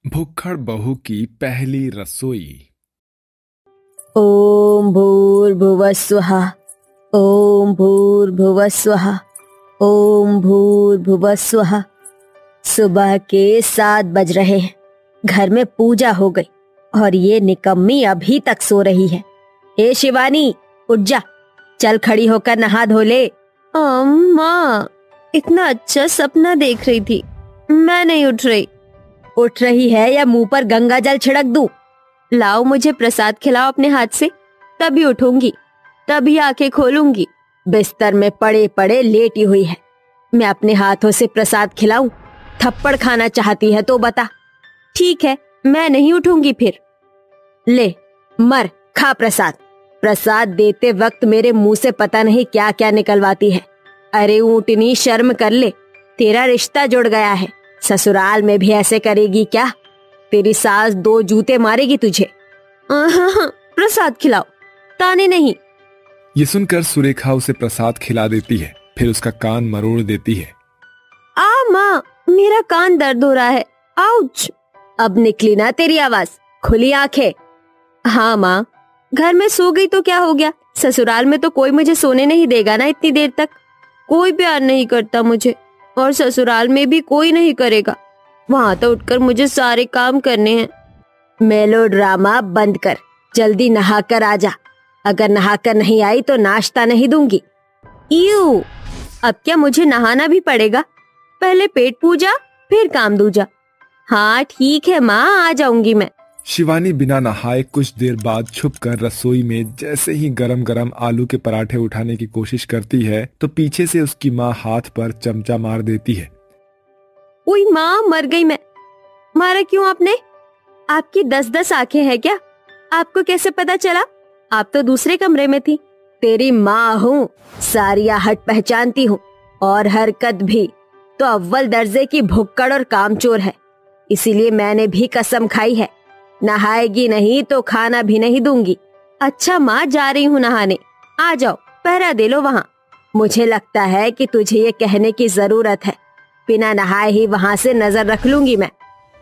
भुक्खड़ बहू की पहली रसोई। ओम भूर्भुवः स्वः। ओम भूर्भुवः स्वः। ओम भूर्भुवः स्वः। सुबह के 7 बज रहे हैं। घर में पूजा हो गई और ये निकम्मी अभी तक सो रही है। ए शिवानी, उठ जा, चल खड़ी होकर नहा धो ले। अम्मा, इतना अच्छा सपना देख रही थी, मैं नहीं उठ रही। उठ रही है या मुंह पर गंगा जल छिड़क दूं? लाओ, मुझे प्रसाद खिलाओ अपने हाथ से, तभी उठूंगी, तभी आंखें खोलूंगी। बिस्तर में पड़े पड़े लेटी हुई है, मैं अपने हाथों से प्रसाद खिलाऊं? थप्पड़ खाना चाहती है तो बता। ठीक है, मैं नहीं उठूंगी फिर। ले मर, खा प्रसाद। प्रसाद देते वक्त मेरे मुंह से पता नहीं क्या क्या निकलवाती है। अरे ऊँटनी, शर्म कर ले, तेरा रिश्ता जुड़ गया है, ससुराल में भी ऐसे करेगी क्या? तेरी सास 2 जूते मारेगी तुझे। प्रसाद खिलाओ, ताने नहीं। ये सुनकर सुरेखा उसे प्रसाद खिला देती है, फिर उसका कान मरोड़ देती है। माँ, मेरा कान दर्द हो रहा है, आउच। अब निकली ना तेरी आवाज, खुली आंखें। हाँ माँ, घर में सो गई तो क्या हो गया, ससुराल में तो कोई मुझे सोने नहीं देगा ना इतनी देर तक। कोई प्यार नहीं करता मुझे, और ससुराल में भी कोई नहीं करेगा। वहाँ तो उठकर मुझे सारे काम करने हैं। मेलो ड्रामा बंद कर, जल्दी नहा कर आ जा। अगर नहा कर नहीं आई तो नाश्ता नहीं दूंगी। ईऊ, अब क्या मुझे नहाना भी पड़ेगा? पहले पेट पूजा, फिर काम दूजा। हाँ ठीक है माँ, आ जाऊंगी मैं। शिवानी बिना नहाए कुछ देर बाद छुपकर रसोई में जैसे ही गरम गरम आलू के पराठे उठाने की कोशिश करती है तो पीछे से उसकी माँ हाथ पर चमचा मार देती है। ओई माँ, मर गई मैं। मारा क्यों आपने? आपकी 10-10 आंखें हैं क्या? आपको कैसे पता चला? आप तो दूसरे कमरे में थी। तेरी माँ हूँ, सारी आहट पहचानती हूँ, और हरकत भी। तो अव्वल दर्जे की भुक्कड़ और कामचोर है, इसीलिए मैंने भी कसम खाई है, नहाएगी नहीं तो खाना भी नहीं दूंगी। अच्छा माँ, जा रही हूँ नहाने, आ जाओ, पहरा दे लो वहाँ। मुझे लगता है कि तुझे ये कहने की जरूरत है, बिना नहाए ही वहाँ से नजर रख लूंगी मैं।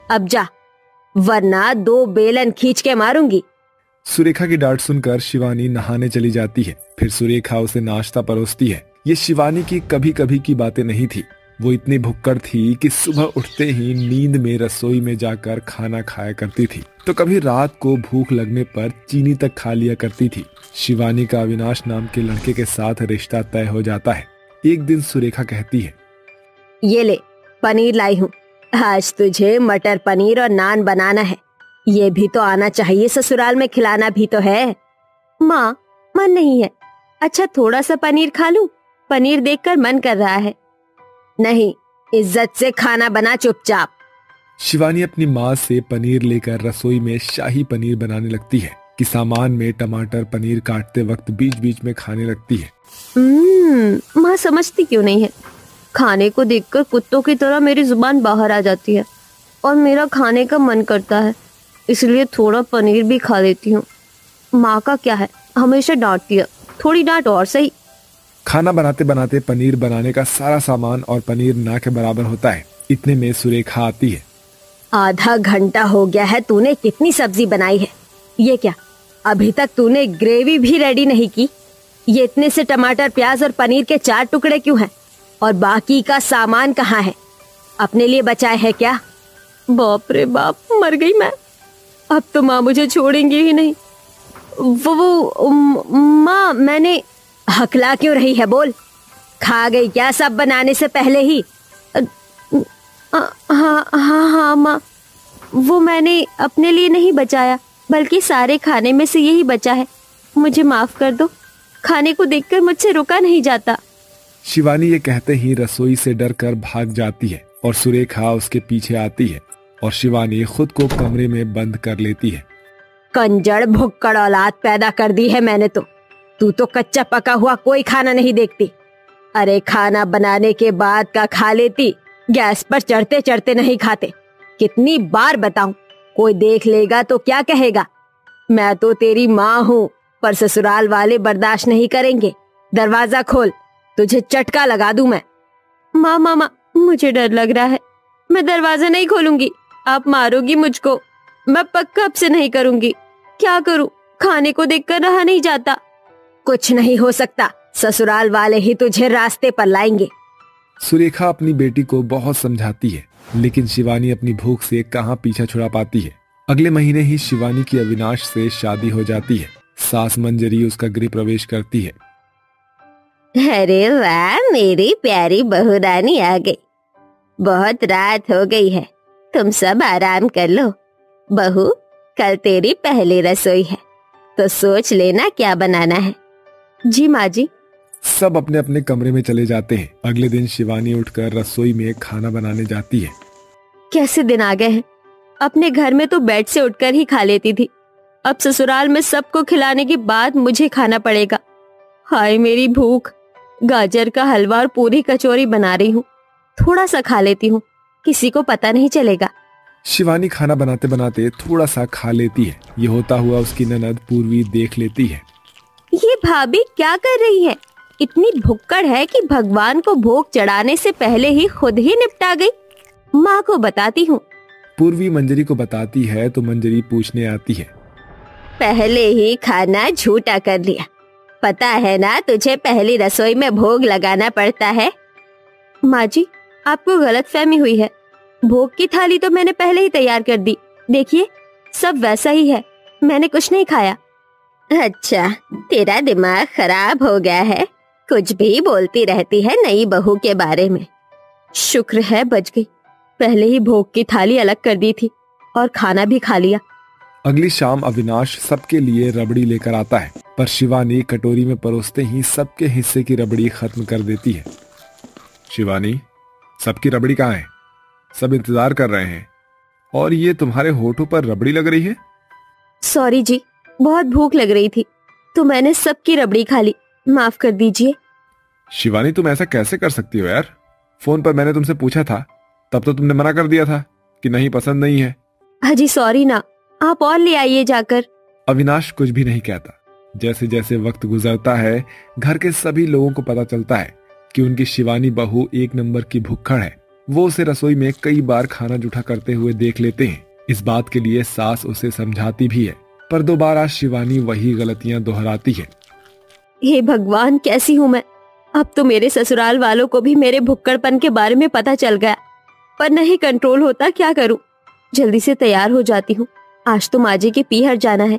अब जा, वरना 2 बेलन खींच के मारूंगी। सुरेखा की डांट सुनकर शिवानी नहाने चली जाती है। फिर सुरेखा उसे नाश्ता परोसती है। ये शिवानी की कभी कभी की बातें नहीं थी। वो इतनी भुक्कड़ थी कि सुबह उठते ही नींद में रसोई में जाकर खाना खाया करती थी, तो कभी रात को भूख लगने पर चीनी तक खा लिया करती थी। शिवानी का अविनाश नाम के लड़के के साथ रिश्ता तय हो जाता है। एक दिन सुरेखा कहती है, ये ले, पनीर लाई हूँ, आज तुझे मटर पनीर और नान बनाना है। ये भी तो आना चाहिए, ससुराल में खिलाना भी तो है। माँ, मन नहीं है। अच्छा, थोड़ा सा पनीर खा लूं? पनीर देखकर मन कर रहा है। नहीं, इज्जत से खाना बना चुपचाप। शिवानी अपनी माँ से पनीर लेकर रसोई में शाही पनीर बनाने लगती है कि सामान में टमाटर पनीर काटते वक्त बीच बीच में खाने लगती है। माँ समझती क्यों नहीं है? खाने को देखकर कुत्तों की तरह मेरी जुबान बाहर आ जाती है और मेरा खाने का मन करता है, इसलिए थोड़ा पनीर भी खा लेती हूँ। माँ का क्या है, हमेशा डांटती है, थोड़ी डांट और सही। खाना बनाते बनाते पनीर बनाने का सारा सामान और पनीर ना के बराबर होता है। इतने में सुरेखा आती है। आधा घंटा हो गया है, तूने कितनी सब्जी बनाई है? ये क्या, अभी तक तूने ग्रेवी भी रेडी नहीं की? ये इतने से टमाटर प्याज और पनीर के 4 टुकड़े क्यों हैं? और बाकी का सामान कहाँ है? अपने लिए बचाए है क्या? बाप रे बाप, मर गई मैं। अब तो माँ मुझे छोड़ेंगी ही नहीं। वो माँ, मैंने। हकला क्यों रही है, बोल। खा गई क्या सब बनाने से पहले ही? हाँ माँ, वो मैंने अपने लिए नहीं बचाया, बल्कि सारे खाने में से यही बचा है। मुझे माफ कर दो, खाने को देखकर मुझसे रुका नहीं जाता। शिवानी ये कहते ही रसोई से डरकर भाग जाती है और सुरेखा उसके पीछे आती है और शिवानी खुद को कमरे में बंद कर लेती है। कंजड़ भुक्कड़ औलाद पैदा कर दी है मैंने तो। तू तो कच्चा पका हुआ कोई खाना नहीं देखती। अरे खाना बनाने के बाद का खा लेती, गैस पर चढ़ते चढ़ते नहीं खाते। कितनी बार बताऊं, कोई देख लेगा तो क्या कहेगा? मैं तो तेरी माँ हूँ, पर ससुराल वाले बर्दाश्त नहीं करेंगे। दरवाजा खोल, तुझे चटका लगा दूं मैं। माँ, मुझे डर लग रहा है, मैं दरवाजा नहीं खोलूंगी। आप मारोगी मुझको। मैं पक्का अब से नहीं करूंगी। क्या करूं, खाने को देखकर रहा नहीं जाता। कुछ नहीं हो सकता, ससुराल वाले ही तुझे रास्ते पर लाएंगे। सुरेखा अपनी बेटी को बहुत समझाती है, लेकिन शिवानी अपनी भूख से कहाँ पीछा छुड़ा पाती है। अगले महीने ही शिवानी की अविनाश से शादी हो जाती है। सास मंजरी उसका गृह प्रवेश करती है। अरे वाह, मेरी प्यारी बहू रानी आ गई। बहुत रात हो गई है, तुम सब आराम कर लो। बहू, कल तेरी पहली रसोई है, तो सोच लेना क्या बनाना है। जी माँ जी। सब अपने अपने कमरे में चले जाते हैं। अगले दिन शिवानी उठकर रसोई में खाना बनाने जाती है। कैसे दिन आ गए हैं। अपने घर में तो बेड से उठकर ही खा लेती थी, अब ससुराल में सबको खिलाने के बाद मुझे खाना पड़ेगा। हाय मेरी भूख। गाजर का हलवा और पूरी कचौरी बना रही हूँ, थोड़ा सा खा लेती हूँ, किसी को पता नहीं चलेगा। शिवानी खाना बनाते बनाते थोड़ा सा खा लेती है। ये होता हुआ उसकी ननद पूर्वी देख लेती है। ये भाभी क्या कर रही है? इतनी भुक्कड़ है कि भगवान को भोग चढ़ाने से पहले ही खुद ही निपटा गई। माँ को बताती हूँ। पूर्वी मंजरी को बताती है तो मंजरी पूछने आती है। पहले ही खाना झूठा कर लिया, पता है ना तुझे पहली रसोई में भोग लगाना पड़ता है। माँ जी, आपको गलतफहमी हुई है। भोग की थाली तो मैंने पहले ही तैयार कर दी, देखिए सब वैसा ही है, मैंने कुछ नहीं खाया। अच्छा, तेरा दिमाग खराब हो गया है, कुछ भी बोलती रहती है नई बहू के बारे में। शुक्र है बच गई, पहले ही भोग की थाली अलग कर दी थी और खाना भी खा लिया। अगली शाम अविनाश सबके लिए रबड़ी लेकर आता है, पर शिवानी कटोरी में परोसते ही सबके हिस्से की रबड़ी खत्म कर देती है। शिवानी, सबकी रबड़ी कहाँ है? सब इंतजार कर रहे हैं और ये तुम्हारे होठों पर रबड़ी लग रही है। सॉरी जी, बहुत भूख लग रही थी तो मैंने सबकी रबड़ी खा ली, माफ कर दीजिए। शिवानी, तुम ऐसा कैसे कर सकती हो यार? फोन पर मैंने तुमसे पूछा था, तब तो तुमने मना कर दिया था कि नहीं, पसंद नहीं है। हाजी सॉरी ना, आप और ले आइए जाकर। अविनाश कुछ भी नहीं कहता। जैसे जैसे वक्त गुजरता है, घर के सभी लोगों को पता चलता है कि उनकी शिवानी बहू एक नंबर की भुक्कड़ है। वो उसे रसोई में कई बार खाना जूठा करते हुए देख लेते हैं। इस बात के लिए सास उसे समझाती भी है, पर दोबारा शिवानी वही गलतियां दोहराती है। हे भगवान, कैसी हूँ मैं। अब तो मेरे ससुराल वालों को भी मेरे भुक्कड़पन के बारे में पता चल गया, पर नहीं कंट्रोल होता, क्या करूं। जल्दी से तैयार हो जाती हूँ, आज तो माँ जी के पीहर जाना है,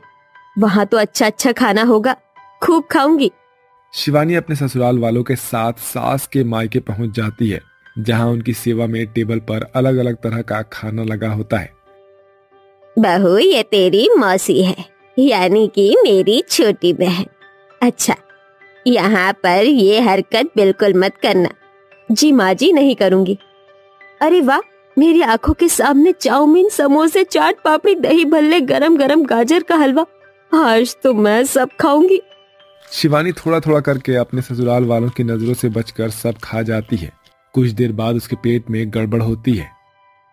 वहाँ तो अच्छा अच्छा खाना होगा, खूब खाऊंगी। शिवानी अपने ससुराल वालों के साथ सास के मायके पहुंच जाती है, जहां उनकी सेवा में टेबल पर अलग अलग तरह का खाना लगा होता है। बहू, ये तेरी मौसी है, यानी कि मेरी छोटी बहन। अच्छा, यहाँ पर ये हरकत बिल्कुल मत करना। जी माँ जी, नहीं करूंगी। अरे वाह, मेरी आंखों के सामने चाउमीन, समोसे, चाट पापड़ी, दही भल्ले, गरम गरम गाजर का हलवा, आज तो मैं सब खाऊंगी। शिवानी थोड़ा थोड़ा करके अपने ससुराल वालों की नजरों से बचकर सब खा जाती है। कुछ देर बाद उसके पेट में गड़बड़ होती है।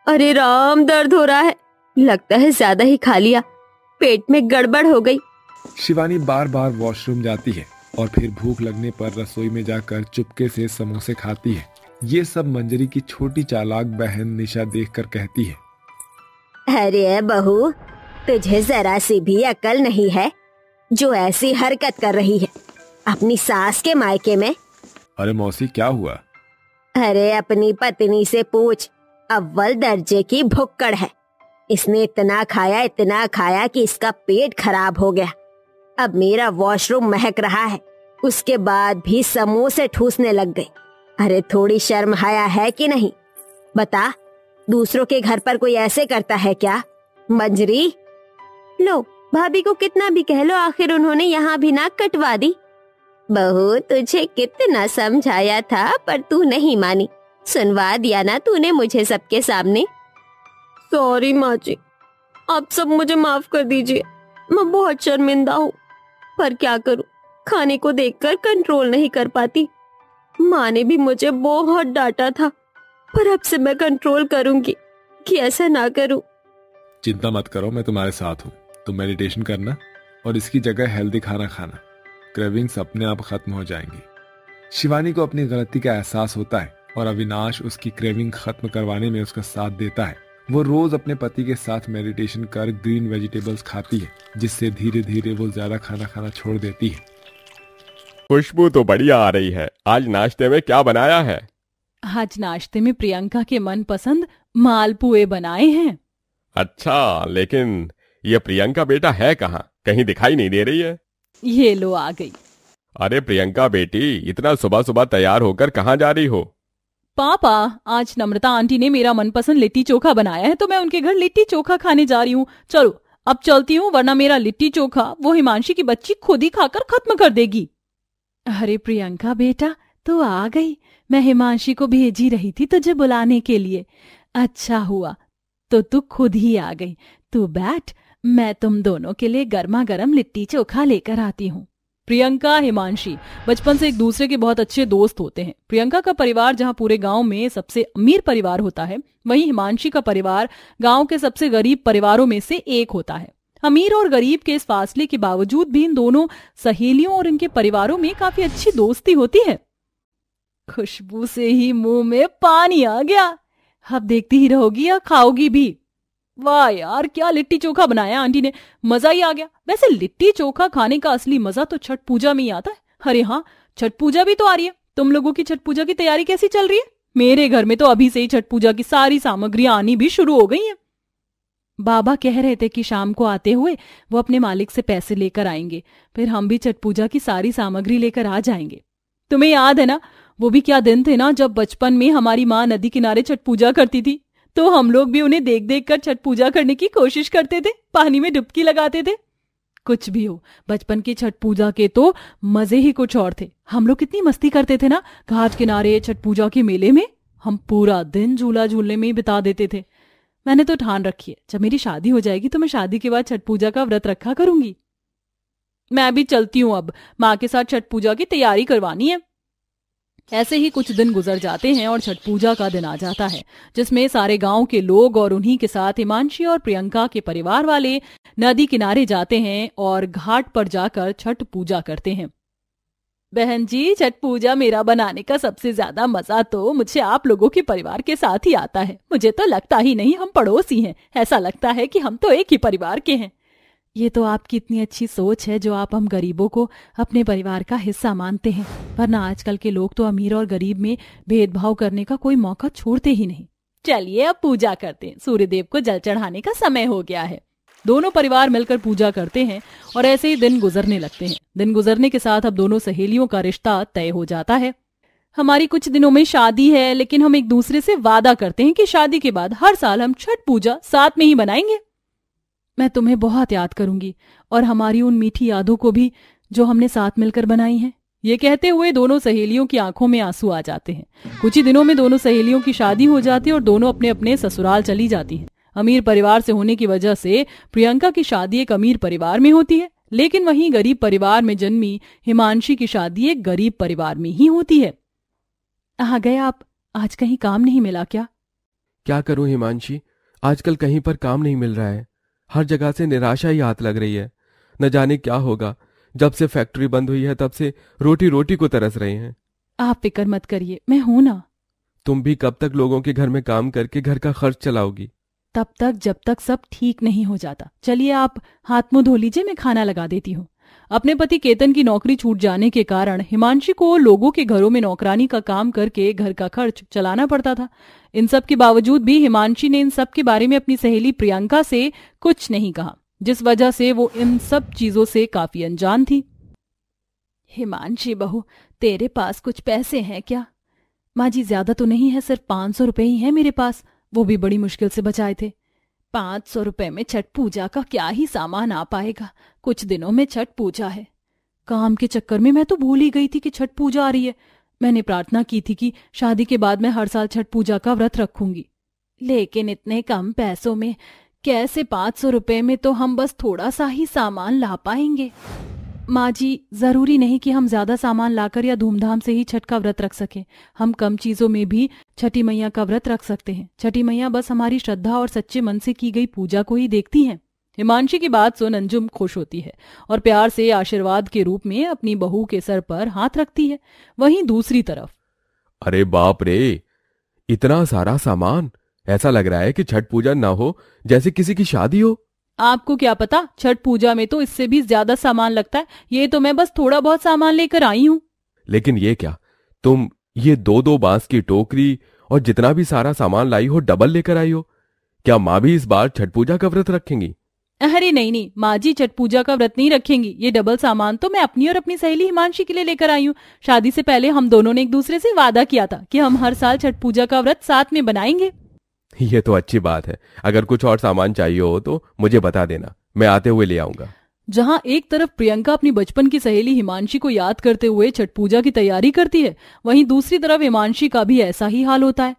अरे राम, दर्द हो रहा है, लगता है ज्यादा ही खा लिया, पेट में गड़बड़ हो गई। शिवानी बार बार वॉशरूम जाती है और फिर भूख लगने पर रसोई में जाकर चुपके से समोसे खाती है। ये सब मंजरी की छोटी चालाक बहन निशा देखकर कहती है। अरे बहू, तुझे जरा सी भी अकल नहीं है जो ऐसी हरकत कर रही है अपनी सास के मायके में। अरे मौसी, क्या हुआ? अरे अपनी पत्नी से पूछ, अव्वल दर्जे की भुक्कड़ है। इसने इतना खाया कि इसका पेट खराब हो गया। अब मेरा वॉशरूम महक रहा है, उसके बाद भी समोसे ठूसने लग गई। अरे थोड़ी शर्म हया है कि नहीं? बता, दूसरों के घर पर कोई ऐसे करता है क्या? मंजरी, लो भाभी को कितना भी कह लो, आखिर उन्होंने यहाँ भी नाक कटवा दी। बहू, तुझे कितना समझाया था पर तू नहीं मानी। सुनवा दिया ना तूने मुझे सबके सामने। सॉरी माँ जी, आप सब मुझे माफ कर दीजिए, मैं बहुत शर्मिंदा हूँ, पर क्या करूँ, खाने को देखकर कंट्रोल नहीं कर पाती। माँ ने भी मुझे बहुत डांटा था, पर अब से मैं कंट्रोल करूंगी कि ऐसा ना करूं। चिंता मत करो, मैं तुम्हारे साथ हूँ। तुम मेडिटेशन करना और इसकी जगह हेल्दी खाना खाना, क्रेविंग्स अपने आप खत्म हो जाएंगी। शिवानी को अपनी गलती का एहसास होता है और अविनाश उसकी क्रेविंग खत्म करवाने में उसका साथ देता है। वो रोज अपने पति के साथ मेडिटेशन कर ग्रीन वेजिटेबल्स खाती है, जिससे धीरे धीरे वो ज्यादा खाना खाना छोड़ देती है। खुशबू तो बढ़िया आ रही है। आज नाश्ते में क्या बनाया है? आज नाश्ते में प्रियंका के मनपसंद मालपुए बनाए हैं। अच्छा, लेकिन ये प्रियंका बेटा है कहाँ? कहीं दिखाई नहीं दे रही है। ये लो आ गई। अरे प्रियंका बेटी, इतना सुबह सुबह तैयार होकर कहाँ जा रही हो? पापा, आज नम्रता आंटी ने मेरा मनपसंद लिट्टी चोखा बनाया है तो मैं उनके घर लिट्टी चोखा खाने जा रही हूँ। चलो अब चलती हूँ, वरना मेरा लिट्टी चोखा वो हिमांशी की बच्ची खुद ही खाकर खत्म कर देगी। अरे प्रियंका बेटा, तू आ गई। मैं हिमांशी को भेज ही रही थी तुझे बुलाने के लिए। अच्छा हुआ तो तू खुद ही आ गई। तू बैठ, मैं तुम दोनों के लिए गर्मा गर्म लिट्टी चोखा लेकर आती हूँ। प्रियंका हिमांशी बचपन से एक दूसरे के बहुत अच्छे दोस्त होते हैं। प्रियंका का परिवार जहां पूरे गांव में सबसे अमीर परिवार होता है, वहीं हिमांशी का परिवार गांव के सबसे गरीब परिवारों में से एक होता है। अमीर और गरीब के इस फासले के बावजूद भी इन दोनों सहेलियों और इनके परिवारों में काफी अच्छी दोस्ती होती है। खुशबू से ही मुंह में पानी आ गया। अब देखती ही रहोगी या खाओगी भी। वाह यार, क्या लिट्टी चोखा बनाया आंटी ने, मजा ही आ गया। वैसे लिट्टी चोखा खाने का असली मजा तो छठ पूजा में ही आता है। अरे हाँ, छठ पूजा भी तो आ रही है। तुम लोगों की छठ पूजा की तैयारी कैसी चल रही है? मेरे घर में तो अभी से ही छठ पूजा की सारी सामग्रियां आनी भी शुरू हो गई हैं। बाबा कह रहे थे कि शाम को आते हुए वो अपने मालिक से पैसे लेकर आएंगे, फिर हम भी छठ पूजा की सारी सामग्री लेकर आ जाएंगे। तुम्हें याद है ना, वो भी क्या दिन थे ना जब बचपन में हमारी माँ नदी किनारे छठ पूजा करती थी, तो हम लोग भी उन्हें देख देख कर छठ पूजा करने की कोशिश करते थे, पानी में डुबकी लगाते थे। कुछ भी हो, बचपन की छठ पूजा के तो मजे ही कुछ और थे। हम लोग कितनी मस्ती करते थे ना घाट किनारे छठ पूजा के मेले में। हम पूरा दिन झूला झूलने में ही बिता देते थे। मैंने तो ठान रखी है, जब मेरी शादी हो जाएगी तो मैं शादी के बाद छठ पूजा का व्रत रखा करूंगी। मैं भी चलती हूँ, अब माँ के साथ छठ पूजा की तैयारी करवानी है। ऐसे ही कुछ दिन गुजर जाते हैं और छठ पूजा का दिन आ जाता है, जिसमें सारे गांव के लोग और उन्हीं के साथ हिमांशी और प्रियंका के परिवार वाले नदी किनारे जाते हैं और घाट पर जाकर छठ पूजा करते हैं। बहन जी, छठ पूजा मेरा बनाने का सबसे ज्यादा मजा तो मुझे आप लोगों के परिवार के साथ ही आता है। मुझे तो लगता ही नहीं हम पड़ोसी हैं, ऐसा लगता है कि हम तो एक ही परिवार के हैं। ये तो आपकी इतनी अच्छी सोच है जो आप हम गरीबों को अपने परिवार का हिस्सा मानते हैं, वरना आजकल के लोग तो अमीर और गरीब में भेदभाव करने का कोई मौका छोड़ते ही नहीं। चलिए अब पूजा करते हैं, सूर्यदेव को जल चढ़ाने का समय हो गया है। दोनों परिवार मिलकर पूजा करते हैं और ऐसे ही दिन गुजरने लगते हैं। दिन गुजरने के साथ अब दोनों सहेलियों का रिश्ता तय हो जाता है। हमारी कुछ दिनों में शादी है, लेकिन हम एक दूसरे से वादा करते हैं कि शादी के बाद हर साल हम छठ पूजा साथ में ही बनाएंगे। मैं तुम्हें बहुत याद करूंगी और हमारी उन मीठी यादों को भी जो हमने साथ मिलकर बनाई हैं। ये कहते हुए दोनों सहेलियों की आंखों में आंसू आ जाते हैं। कुछ ही दिनों में दोनों सहेलियों की शादी हो जाती है और दोनों अपने अपने ससुराल चली जाती हैं। अमीर परिवार से होने की वजह से प्रियंका की शादी एक अमीर परिवार में होती है, लेकिन वहीं गरीब परिवार में जन्मी हिमांशी की शादी एक गरीब परिवार में ही होती है। आ गए आप, आज कहीं काम नहीं मिला क्या? क्या करूं हिमांशी, आजकल कहीं पर काम नहीं मिल रहा है। हर जगह से निराशा ही हाथ लग रही है। न जाने क्या होगा। जब से फैक्ट्री बंद हुई है तब से रोटी रोटी को तरस रहे हैं। आप फिक्र मत करिए, मैं हूं ना। तुम भी कब तक लोगों के घर में काम करके घर का खर्च चलाओगी? तब तक जब तक सब ठीक नहीं हो जाता। चलिए आप हाथ मुंह धो लीजिए, मैं खाना लगा देती हूँ। अपने पति केतन की नौकरी छूट जाने के कारण हिमांशी को लोगों के घरों में नौकरानी का काम करके घर का खर्च चलाना पड़ता था। इन सब के बावजूद भी हिमांशी ने इन सब के बारे में अपनी सहेली प्रियंका से कुछ नहीं कहा, जिस वजह से वो इन सब चीजों से काफी अनजान थी। हिमांशी बहू, तेरे पास कुछ पैसे हैं क्या? माँ जी, ज्यादा तो नहीं है, सिर्फ 500 रुपए ही है मेरे पास, वो भी बड़ी मुश्किल से बचाए थे। 500 रुपए में छठ पूजा का क्या ही सामान आ पाएगा? कुछ दिनों में छठ पूजा है। काम के चक्कर में मैं तो भूल ही गई थी कि छठ पूजा आ रही है। मैंने प्रार्थना की थी कि शादी के बाद मैं हर साल छठ पूजा का व्रत रखूंगी, लेकिन इतने कम पैसों में कैसे? 500 रुपए में तो हम बस थोड़ा सा ही सामान ला पाएंगे। माँ जी, जरूरी नहीं कि हम ज्यादा सामान लाकर या धूमधाम से ही छठ का व्रत रख सकें। हम कम चीजों में भी छठी मैया का व्रत रख सकते हैं। छठी मैया बस हमारी श्रद्धा और सच्चे मन से की गई पूजा को ही देखती हैं। हिमांशी की बात सुन अंजुम खुश होती है और प्यार से आशीर्वाद के रूप में अपनी बहू के सर पर हाथ रखती है। वहीं दूसरी तरफ, अरे बाप रे, इतना सारा सामान, ऐसा लग रहा है कि छठ पूजा ना हो जैसे किसी की शादी हो। आपको क्या पता, छठ पूजा में तो इससे भी ज्यादा सामान लगता है। ये तो मैं बस थोड़ा बहुत सामान लेकर आई हूँ। लेकिन ये क्या, तुम ये 2-2 बांस की टोकरी और जितना भी सारा सामान लाई हो डबल लेकर आई हो? क्या माँ भी इस बार छठ पूजा का व्रत रखेंगी? अरे नहीं, माँ जी छठ पूजा का व्रत नहीं रखेंगी। ये डबल सामान तो मैं अपनी और अपनी सहेली हिमांशी के लिए लेकर आई हूँ। शादी से पहले हम दोनों ने एक दूसरे से वादा किया था कि हम हर साल छठ पूजा का व्रत साथ में बनाएंगे। ये तो अच्छी बात है। अगर कुछ और सामान चाहिए हो तो मुझे बता देना, मैं आते हुए ले आऊंगा। जहां एक तरफ प्रियंका अपनी बचपन की सहेली हिमांशी को याद करते हुए छठ पूजा की तैयारी करती है, वहीं दूसरी तरफ हिमांशी का भी ऐसा ही हाल होता है।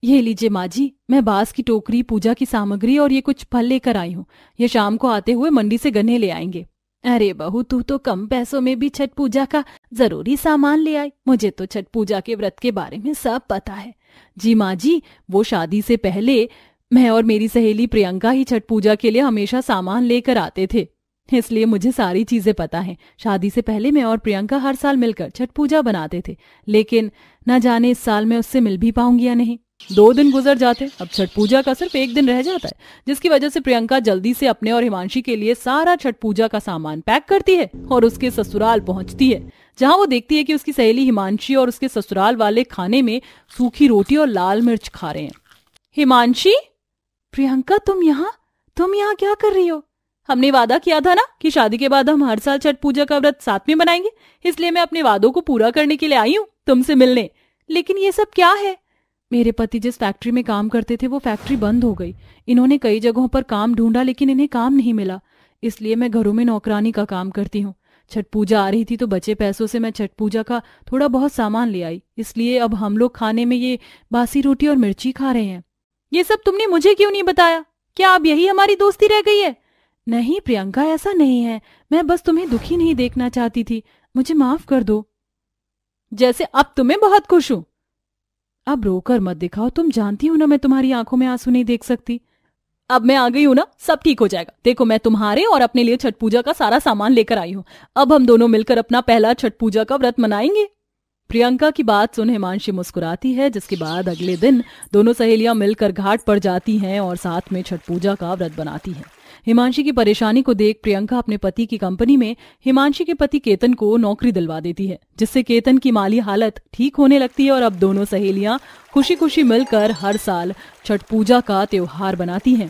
ये लीजिए माँ जी, मैं बांस की टोकरी, पूजा की सामग्री और ये कुछ फल लेकर आई हूँ। ये शाम को आते हुए मंडी से गन्ने ले आएंगे। अरे बहू, तू तो कम पैसों में भी छठ पूजा का जरूरी सामान ले आई। मुझे तो छठ पूजा के व्रत के बारे में सब पता है। जी माँ जी, वो शादी से पहले मैं और मेरी सहेली प्रियंका ही छठ पूजा के लिए हमेशा सामान लेकर आते थे, इसलिए मुझे सारी चीजें पता हैं। शादी से पहले मैं और प्रियंका हर साल मिलकर छठ पूजा बनाते थे, लेकिन न जाने इस साल मैं उससे मिल भी पाऊंगी या नहीं। 2 दिन गुजर जाते, अब छठ पूजा का सिर्फ 1 दिन रह जाता है, जिसकी वजह से प्रियंका जल्दी से अपने और हिमांशी के लिए सारा छठ पूजा का सामान पैक करती है और उसके ससुराल पहुंचती है, जहां वो देखती है कि उसकी सहेली हिमांशी और उसके ससुराल वाले खाने में सूखी रोटी और लाल मिर्च खा रहे हैं। हिमांशी, प्रियंका, तुम यहाँ क्या कर रही हो? हमने वादा किया था ना कि शादी के बाद हम हर साल छठ पूजा का व्रत साथ में बनाएंगे, इसलिए मैं अपने वादों को पूरा करने के लिए आई हूँ तुमसे मिलने। लेकिन ये सब क्या है? मेरे पति जिस फैक्ट्री में काम करते थे वो फैक्ट्री बंद हो गई। इन्होंने कई जगहों पर काम ढूंढा लेकिन इन्हें काम नहीं मिला, इसलिए मैं घरों में नौकरानी का काम करती हूँ। छठ पूजा आ रही थी तो बचे पैसों से मैं छठ पूजा का थोड़ा बहुत सामान ले आई, इसलिए अब हम लोग खाने में ये बासी रोटी और मिर्ची खा रहे हैं। ये सब तुमने मुझे क्यों नहीं बताया? क्या अब यही हमारी दोस्ती रह गई है? नहीं प्रियंका, ऐसा नहीं है। मैं बस तुम्हें दुखी नहीं देखना चाहती थी, मुझे माफ कर दो। जैसे अब तुम्हें बहुत खुश हूं। अब रोकर मत दिखाओ, तुम जानती हो ना मैं तुम्हारी आंखों में आंसू नहीं देख सकती। अब मैं आ गई हूं ना, सब ठीक हो जाएगा। देखो, मैं तुम्हारे और अपने लिए छठ पूजा का सारा सामान लेकर आई हूं। अब हम दोनों मिलकर अपना पहला छठ पूजा का व्रत मनाएंगे। प्रियंका की बात सुन हिमांशी मुस्कुराती है, जिसके बाद अगले दिन दोनों सहेलियां मिलकर घाट पर जाती हैं और साथ में छठ पूजा का व्रत बनाती हैं। हिमांशी की परेशानी को देख प्रियंका अपने पति की कंपनी में हिमांशी के पति केतन को नौकरी दिलवा देती है, जिससे केतन की माली हालत ठीक होने लगती है और अब दोनों सहेलियां खुशी खुशी मिलकर हर साल छठ पूजा का त्योहार बनाती हैं।